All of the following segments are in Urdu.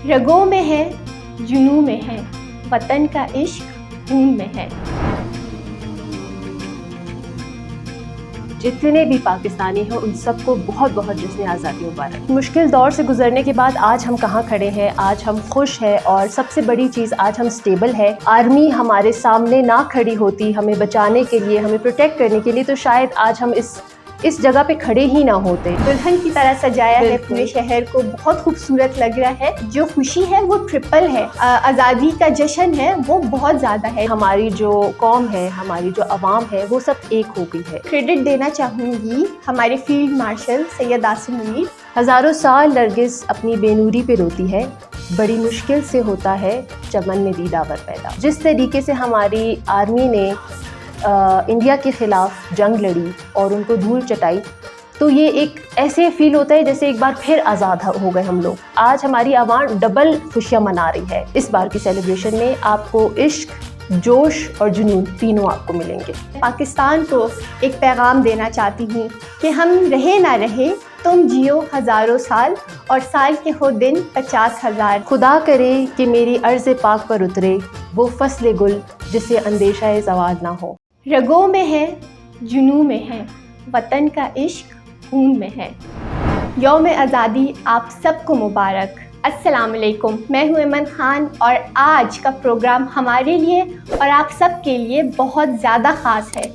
رگوں میں ہے، جنوں میں ہے، وطن کا عشق خون میں ہے۔ جتنے بھی پاکستانی ہیں ان سب کو بہت بہت جشن آزادی مبارک۔ مشکل دور سے گزرنے کے بعد آج ہم کہاں کھڑے ہیں، آج ہم خوش ہیں، اور سب سے بڑی چیز آج ہم سٹیبل ہے۔ آرمی ہمارے سامنے نہ کھڑی ہوتی ہمیں بچانے کے لیے، ہمیں پروٹیکٹ کرنے کے لیے، تو شاید آج ہم اس جگہ پہ کھڑے ہی نہ ہوتے۔ دلہن کی طرح سجایا ہے پورے شہر کو، بہت خوبصورت لگ رہا ہے۔ جو خوشی ہے وہ ٹرپل ہے، آزادی کا جشن ہے وہ بہت زیادہ ہے۔ ہماری جو قوم ہے، ہماری جو عوام ہے، وہ سب ایک ہو گئی ہے۔ کریڈٹ دینا چاہوں گی ہمارے فیلڈ مارشل سید عاصم منیر۔ ہزاروں سال نرگس اپنی بے نوری پہ روتی ہے، بڑی مشکل سے ہوتا ہے چمن میں دیداور پیدا۔ جس طریقے سے ہماری آرمی نے انڈیا کے خلاف جنگ لڑی اور ان کو دھول چٹائی، تو یہ ایک ایسے فیل ہوتا ہے جیسے ایک بار پھر آزاد ہو گئے ہم لوگ۔ آج ہماری عوام ڈبل خوشیاں منا رہی ہے۔ اس بار کی سیلیبریشن میں آپ کو عشق، جوش اور جنون تینوں آپ کو ملیں گے۔ پاکستان کو ایک پیغام دینا چاہتی ہوں کہ ہم رہے نہ رہے، تم جیو ہزاروں سال اور سال کے ہو دن 50,000۔ خدا کرے کہ میری عرض پاک پر اترے وہ فصل گل جسے اندیشہ زوال نہ ہو۔ رگوں میں ہے، جنوں میں ہے، وطن کا عشق خون میں ہے۔ یوم آزادی آپ سب کو مبارک۔ السلام علیکم، میں ہوں ایمن خان، اور آج کا پروگرام ہمارے لیے اور آپ سب کے لیے بہت زیادہ خاص ہے،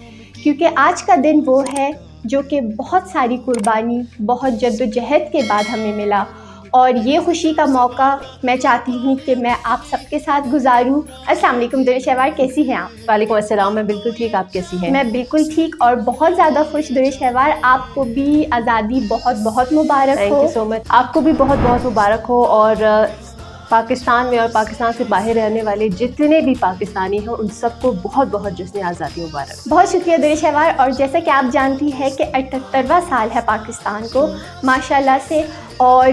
کیونکہ آج کا دن وہ ہے جو کہ بہت ساری قربانی، بہت جد و جہد کے بعد ہمیں ملا، اور یہ خوشی کا موقع میں چاہتی ہوں کہ میں آپ سب کے ساتھ گزاروں۔ السلام علیکم دریش شہوار، کیسی ہیں آپ؟ وعلیکم السلام، میں بالکل ٹھیک، آپ کیسی ہیں؟ میں بالکل ٹھیک اور بہت زیادہ خوش دریش شہوار۔ آپ کو بھی آزادی بہت بہت مبارک ہو۔ تھینک یو سو مچ۔ آپ کو بھی بہت بہت مبارک ہو، اور پاکستان میں اور پاکستان سے باہر رہنے والے جتنے بھی پاکستانی ہیں ان سب کو بہت بہت جشن آزادی مبارک۔ بہت شکریہ دریش شہوار۔ اور جیسا کہ آپ جانتی ہیں کہ 78واں سال ہے پاکستان کو ماشاءاللہ سے، اور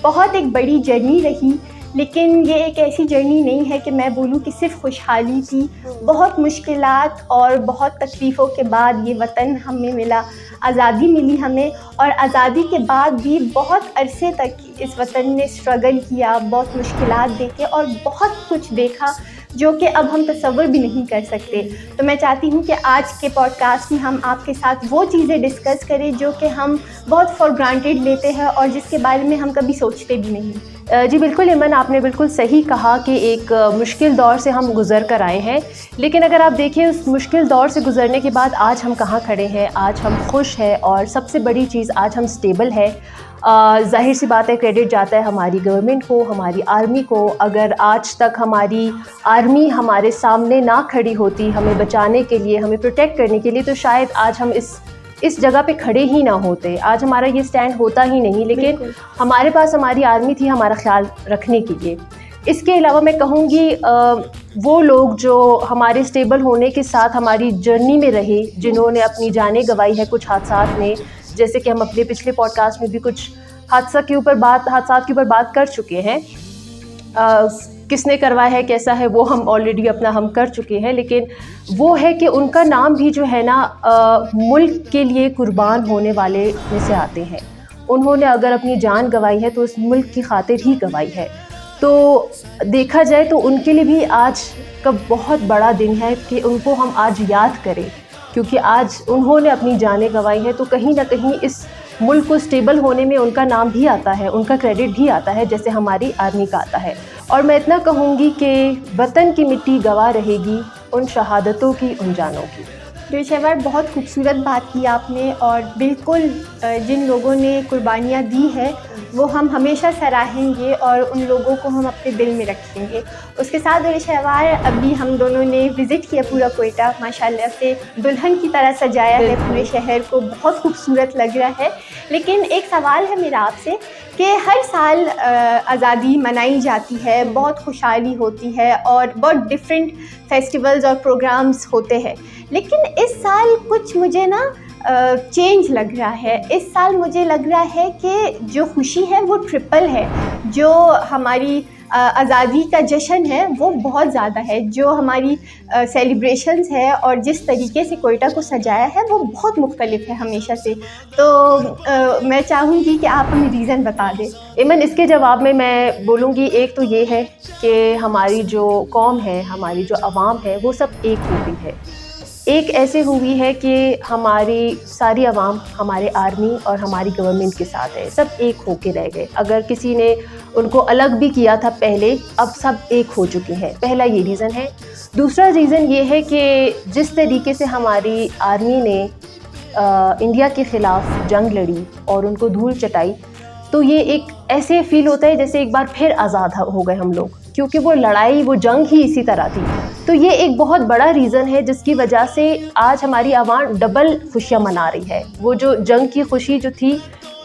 بہت ایک بڑی جرنی رہی، لیکن یہ ایک ایسی جرنی نہیں ہے کہ میں بولوں کہ صرف خوشحالی تھی۔ بہت مشکلات اور بہت تکلیفوں کے بعد یہ وطن ہمیں ملا، آزادی ملی ہمیں، اور آزادی کے بعد بھی بہت عرصے تک اس وطن نے اسٹرگل کیا، بہت مشکلات دیکھے اور بہت کچھ دیکھا جو کہ اب ہم تصور بھی نہیں کر سکتے۔ تو میں چاہتی ہوں کہ آج کے پوڈ کاسٹ میں ہم آپ کے ساتھ وہ چیزیں ڈسکس کریں جو کہ ہم بہت فار گرانٹیڈ لیتے ہیں اور جس کے بارے میں ہم کبھی سوچتے بھی نہیں۔ جی بالکل ایمن، آپ نے بالکل صحیح کہا کہ ایک مشکل دور سے ہم گزر کر آئے ہیں، لیکن اگر آپ دیکھیں اس مشکل دور سے گزرنے کے بعد آج ہم کہاں کھڑے ہیں، آج ہم خوش ہیں، اور سب سے بڑی چیز آج ہم سٹیبل ہے۔ ظاہر سی بات ہے کریڈٹ جاتا ہے ہماری گورنمنٹ کو، ہماری آرمی کو۔ اگر آج تک ہماری آرمی ہمارے سامنے نہ کھڑی ہوتی ہمیں بچانے کے لیے، ہمیں پروٹیکٹ کرنے کے لیے، تو شاید آج ہم اس جگہ پہ کھڑے ہی نہ ہوتے، آج ہمارا یہ سٹینڈ ہوتا ہی نہیں۔ لیکن ہمارے پاس ہماری آرمی تھی ہمارا خیال رکھنے کے لیے۔ اس کے علاوہ میں کہوں گی وہ لوگ جو ہمارے سٹیبل ہونے کے ساتھ ہماری جرنی میں رہے، جنہوں نے اپنی جانیں گنوائی ہے کچھ حادثات میں، جیسے کہ ہم اپنے پچھلے پوڈ کاسٹ میں بھی کچھ حادثات کے اوپر بات کر چکے ہیں، کس نے کروایا ہے کیسا ہے وہ ہم آلریڈی ہم کر چکے ہیں، لیکن وہ ہے کہ ان کا نام بھی جو ہے نا ملک کے لیے قربان ہونے والے میں سے آتے ہیں۔ انہوں نے اگر اپنی جان گنوائی ہے تو اس ملک کی خاطر ہی گنوائی ہے، تو دیکھا جائے تو ان کے لیے بھی آج کا بہت بڑا دن ہے کہ ان کو ہم آج یاد کریں، کیونکہ آج انہوں نے اپنی جانیں گنوائی ہیں، تو کہیں نہ کہیں اس ملک کو سٹیبل ہونے میں ان کا نام بھی آتا ہے، ان کا کریڈٹ بھی آتا ہے، جیسے ہماری آرمی کا آتا ہے۔ اور میں اتنا کہوں گی کہ وطن کی مٹی گواہ رہے گی ان شہادتوں کی، ان جانوں کی۔ دریش شہوار، بہت خوبصورت بات کی آپ نے، اور بالکل جن لوگوں نے قربانیاں دی ہے وہ ہم ہمیشہ سراہیں گے اور ان لوگوں کو ہم اپنے دل میں رکھیں گے۔ اس کے ساتھ دریش شہوار، ابھی ہم دونوں نے وزٹ کیا پورا کوئٹہ، ماشاءاللہ سے دلہن کی طرح سجایا ہے پورے شہر کو، بہت خوبصورت لگ رہا ہے۔ لیکن ایک سوال ہے میرا آپ سے کہ ہر سال آزادی منائی جاتی ہے، بہت خوشحالی ہوتی ہے اور بہت ڈفرینٹ فیسٹیولز اور پروگرامز ہوتے ہیں، لیکن اس سال کچھ مجھے نا چینج لگ رہا ہے. اس سال مجھے لگ رہا ہے کہ جو خوشی ہے وہ ٹرپل ہے. جو ہماری آزادی کا جشن ہے وہ بہت زیادہ ہے. جو ہماری سیلیبریشنز ہے اور جس طریقے سے کوئٹہ کو سجایا ہے وہ بہت مختلف ہے ہمیشہ سے. تو میں چاہوں گی کہ آپ ہمیں ریزن بتا دیں. ایمن اس کے جواب میں بولوں گی ایک تو یہ ہے کہ ہماری جو قوم ہے, ہماری جو عوام ہے وہ سب ایک ہو گئی ہے. ایک ایسے ہوئی ہے کہ ہماری ساری عوام ہمارے آرمی اور ہماری گورنمنٹ کے ساتھ ہے, سب ایک ہو کے رہ گئے. اگر کسی نے ان کو الگ بھی کیا تھا پہلے, اب سب ایک ہو چکے ہیں. پہلا یہ ریزن ہے. دوسرا ریزن یہ ہے کہ جس طریقے سے ہماری آرمی نے انڈیا کے خلاف جنگ لڑی اور ان کو دھول چٹائی, تو یہ ایک ایسے فیل ہوتا ہے جیسے ایک بار پھر آزاد ہو گئے ہم لوگ, کیونکہ وہ لڑائی, وہ جنگ ہی اسی طرح تھی. تو یہ ایک بہت بڑا ریزن ہے جس کی وجہ سے آج ہماری عوام ڈبل خوشیاں منا رہی ہے. وہ جو جنگ کی خوشی جو تھی,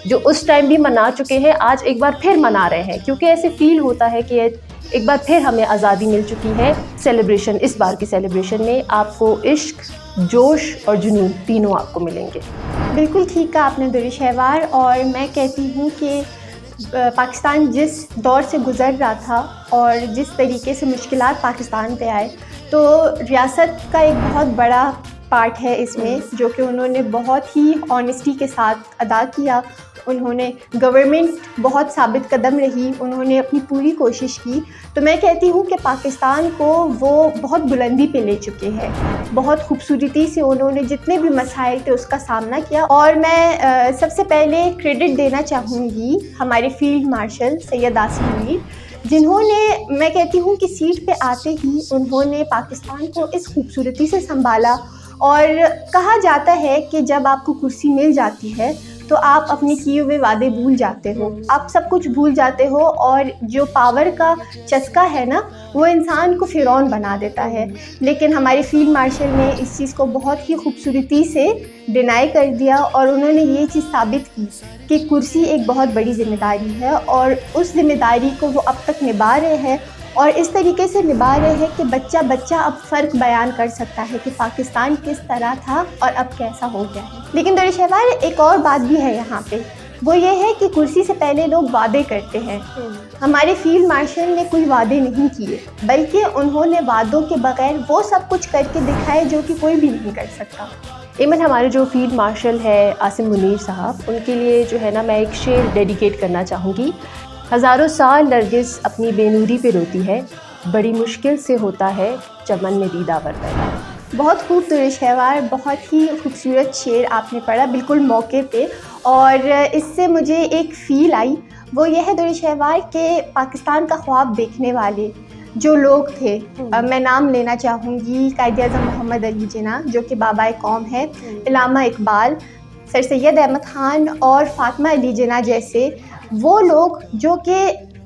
جو اس ٹائم بھی منا چکے ہیں, آج ایک بار پھر منا رہے ہیں, کیونکہ ایسے فیل ہوتا ہے کہ ایک بار پھر ہمیں آزادی مل چکی ہے. سیلیبریشن, اس بار کی سیلیبریشن میں آپ کو عشق, جوش اور جنون تینوں آپ کو ملیں گے. بالکل ٹھیک کہا آپ نے درود شہوار. اور میں کہتی ہوں کہ پاکستان جس دور سے گزر رہا تھا اور جس طریقے سے مشکلات پاکستان پہ آئے, تو ریاست کا ایک بہت بڑا پارٹ ہے اس میں, جو کہ انہوں نے بہت ہی آنیسٹی کے ساتھ ادا کیا. انہوں نے, گورنمنٹ بہت ثابت قدم رہی, انہوں نے اپنی پوری کوشش کی. تو میں کہتی ہوں کہ پاکستان کو وہ بہت بلندی پہ لے چکے ہیں. بہت خوبصورتی سے انہوں نے جتنے بھی مسائل تھے اس کا سامنا کیا. اور میں سب سے پہلے کریڈٹ دینا چاہوں گی ہمارے فیلڈ مارشل سید عاصم میر, جنہوں نے, میں کہتی ہوں کہ سیٹ پہ آتے ہی انہوں نے پاکستان کو اس خوبصورتی سے سنبھالا. اور کہا جاتا ہے کہ جب آپ کو کرسی مل جاتی ہے تو آپ اپنے کیے ہوئے وعدے بھول جاتے ہو, آپ سب کچھ بھول جاتے ہو, اور جو پاور کا چسکا ہے نا وہ انسان کو فرعون بنا دیتا ہے. لیکن ہمارے فیلڈ مارشل نے اس چیز کو بہت ہی خوبصورتی سے ڈینائی کر دیا, اور انہوں نے یہ چیز ثابت کی کہ کرسی ایک بہت بڑی ذمہ داری ہے, اور اس ذمہ داری کو وہ اب تک نبھا رہے ہیں. اور اس طریقے سے نبھا رہے ہیں کہ بچہ اب فرق بیان کر سکتا ہے کہ پاکستان کس طرح تھا اور اب کیسا ہو گیا ہے. لیکن درود شہوار, ایک اور بات بھی ہے یہاں پہ, وہ یہ ہے کہ کرسی سے پہلے لوگ وعدے کرتے ہیں. ہمارے فیلڈ مارشل نے کوئی وعدے نہیں کیے, بلکہ انہوں نے وعدوں کے بغیر وہ سب کچھ کر کے دکھائے جو کہ کوئی بھی نہیں کر سکتا. ایمن, ہمارے جو فیلڈ مارشل ہے عاصم منیر صاحب, ان کے لیے جو ہے نا میں ایک شعر ڈیڈیکیٹ کرنا چاہوں گی. ہزاروں سال نرگس اپنی بے نوری پہ روتی ہے, بڑی مشکل سے ہوتا ہے چمن میں دیداور پیدا. بہت خوب درود شہوار, بہت ہی خوبصورت شعر آپ نے پڑھا بالکل موقع پہ. اور اس سے مجھے ایک فیل آئی, وہ یہ ہے درود شہوار کہ پاکستان کا خواب دیکھنے والے جو لوگ تھے, میں نام لینا چاہوں گی قائد اعظم محمد علی جناح جو کہ بابائے قوم ہے, علامہ اقبال, سر سید احمد خان اور فاطمہ علی جناح جیسے وہ لوگ جو کہ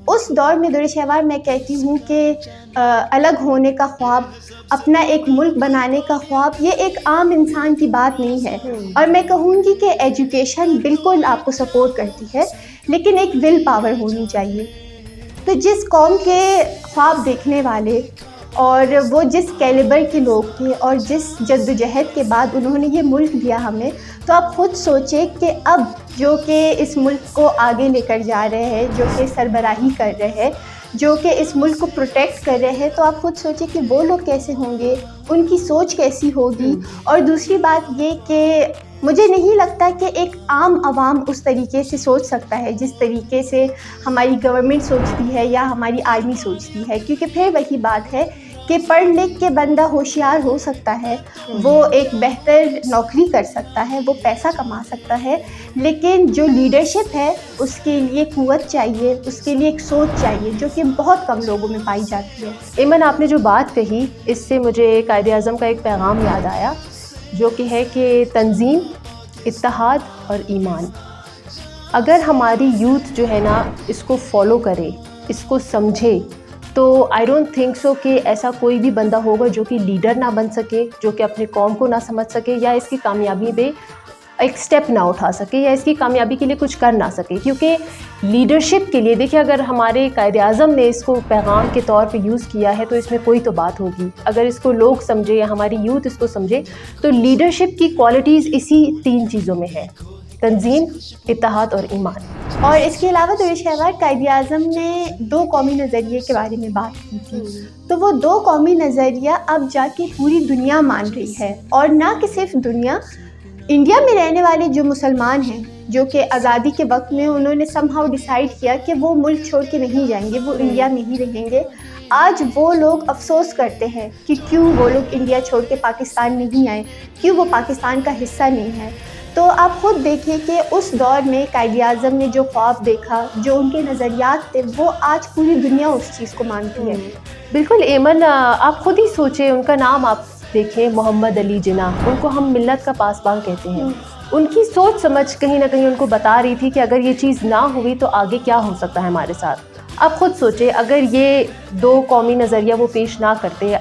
اس دور میں درود شہوار میں کہتی ہوں کہ الگ ہونے کا خواب, اپنا ایک ملک بنانے کا خواب, یہ ایک عام انسان کی بات نہیں ہے. اور میں کہوں گی کہ ایجوکیشن بالکل آپ کو سپورٹ کرتی ہے, لیکن ایک ول پاور ہونی چاہیے. تو جس قوم کے خواب دیکھنے والے اور وہ جس کیلیبر کے لوگ تھے اور جس جدوجہد کے بعد انہوں نے یہ ملک دیا ہمیں, تو آپ خود سوچیں کہ اب جو کہ اس ملک کو آگے لے کر جا رہے ہیں, جو کہ سربراہی کر رہے ہیں, جو کہ اس ملک کو پروٹیکٹ کر رہے ہیں, تو آپ خود سوچیں کہ وہ لوگ کیسے ہوں گے, ان کی سوچ کیسی ہوگی. اور دوسری بات یہ کہ مجھے نہیں لگتا کہ ایک عام عوام اس طریقے سے سوچ سکتا ہے جس طریقے سے ہماری گورنمنٹ سوچتی ہے یا ہماری آرمی سوچتی ہے, کیونکہ پھر وہی بات ہے کہ پڑھ لکھ کے بندہ ہوشیار ہو سکتا ہے, وہ ایک بہتر نوکری کر سکتا ہے, وہ پیسہ کما سکتا ہے, لیکن جو لیڈرشپ ہے اس کے لیے قوت چاہیے, اس کے لیے ایک سوچ چاہیے جو کہ بہت کم لوگوں میں پائی جاتی ہے. ایمن, آپ نے جو بات کہی اس سے مجھے قائد اعظم کا ایک پیغام یاد آیا, جو کہ ہے کہ تنظیم, اتحاد اور ایمان. اگر ہماری یوتھ جو ہے نا اس کو فالو کرے, اس کو سمجھے, تو آئی ڈونٹ تھنک سو کہ ایسا کوئی بھی بندہ ہوگا جو کہ لیڈر نہ بن سکے, جو کہ اپنے قوم کو نہ سمجھ سکے یا اس کی کامیابی پہ ایک سٹیپ نہ اٹھا سکے یا اس کی کامیابی کے لیے کچھ کر نہ سکے. کیونکہ لیڈرشپ کے لیے دیکھیں اگر ہمارے قائد اعظم نے اس کو پیغام کے طور پہ یوز کیا ہے تو اس میں کوئی تو بات ہوگی. اگر اس کو لوگ سمجھے یا ہماری یوتھ اس کو سمجھے تو لیڈرشپ کی کوالٹیز اسی 3 چیزوں میں ہے: تنظیم، اتحاد اور ایمان. اور اس کے علاوہ درویش خیبر قائد اعظم نے 2 قومی نظریے کے بارے میں بات کی تھی. تو وہ 2 قومی نظریہ اب جا کے پوری دنیا مان رہی ہے. اور نہ کہ صرف دنیا، انڈیا میں رہنے والے جو مسلمان ہیں جو کہ آزادی کے وقت میں انہوں نے سم ہاؤ ڈیسائیڈ کیا کہ وہ ملک چھوڑ کے نہیں جائیں گے، وہ انڈیا میں ہی رہیں گے. آج وہ لوگ افسوس کرتے ہیں کہ کیوں وہ لوگ انڈیا چھوڑ کے پاکستان نہیں آئے، کیوں وہ پاکستان کا حصہ نہیں ہے. تو آپ خود دیکھیں کہ اس دور میں قائد اعظم نے جو خواب دیکھا، جو ان کے نظریات تھے، وہ آج پوری دنیا اس چیز کو مانتی ہے. بالکل ایمن، آپ خود ہی سوچیں، ان کا نام آپ دیکھیں، محمد علی جناح، ان کو ہم ملت کا پاسبان کہتے ہیں. ان کی سوچ سمجھ کہیں نہ کہیں ان کو بتا رہی تھی کہ اگر یہ چیز نہ ہوئی تو آگے کیا ہو سکتا ہے ہمارے ساتھ. آپ خود سوچیں اگر یہ 2 قومی نظریہ وہ پیش نہ کرتے،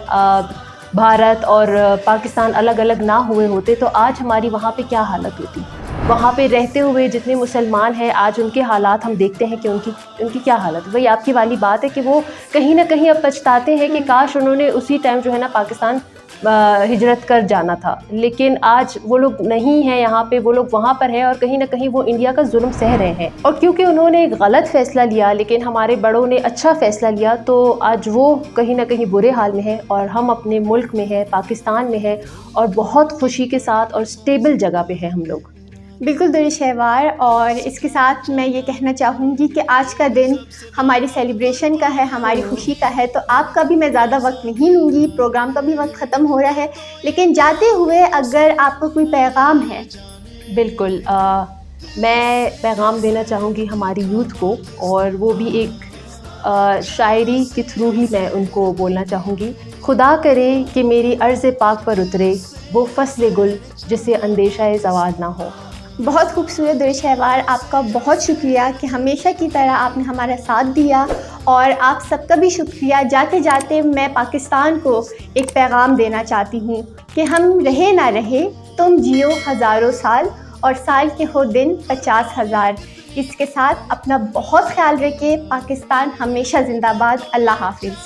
بھارت اور پاکستان الگ الگ نہ ہوئے ہوتے تو آج ہماری وہاں پہ کیا حالت ہوتی. وہاں پہ رہتے ہوئے جتنے مسلمان ہیں آج ان کے حالات ہم دیکھتے ہیں کہ ان کی کیا حالت. وہی آپ کی والی بات ہے کہ وہ کہیں نہ کہیں اب پچھتاتے ہیں کہ کاش انہوں نے اسی ٹائم جو ہے نا پاکستان ہجرت کر جانا تھا. لیکن آج وہ لوگ نہیں ہیں یہاں پہ، وہ لوگ وہاں پر ہیں اور کہیں نہ کہیں وہ انڈیا کا ظلم سہ رہے ہیں. اور کیونکہ انہوں نے ایک غلط فیصلہ لیا لیکن ہمارے بڑوں نے اچھا فیصلہ لیا تو آج وہ کہیں نہ کہیں برے حال میں ہیں اور ہم اپنے ملک میں ہیں، پاکستان میں ہیں اور بہت خوشی کے ساتھ اور سٹیبل جگہ پہ ہیں ہم لوگ. بالکل درویش خیبر. اور اس کے ساتھ میں یہ کہنا چاہوں گی کہ آج کا دن ہماری سیلیبریشن کا ہے، ہماری خوشی کا ہے. تو آپ کا بھی میں زیادہ وقت نہیں لوں گی، پروگرام کا بھی وقت ختم ہو رہا ہے. لیکن جاتے ہوئے اگر آپ کو کوئی پیغام ہے. بالکل، میں پیغام دینا چاہوں گی ہماری یوتھ کو، اور وہ بھی ایک شاعری کے تھرو ہی میں ان کو بولنا چاہوں گی. خدا کرے کہ میری عرض پاک پر اترے وہ فصل گل جسے اندیشہ زوال نہ ہو. بہت خوبصورت درویش خیبر، آپ کا بہت شکریہ کہ ہمیشہ کی طرح آپ نے ہمارا ساتھ دیا. اور آپ سب کا بھی شکریہ. جاتے جاتے میں پاکستان کو ایک پیغام دینا چاہتی ہوں کہ ہم رہے نہ رہے، تم جیو ہزاروں سال اور سال کے ہو دن 50,000. اس کے ساتھ اپنا بہت خیال رکھیں. پاکستان ہمیشہ زندہ باد. اللہ حافظ.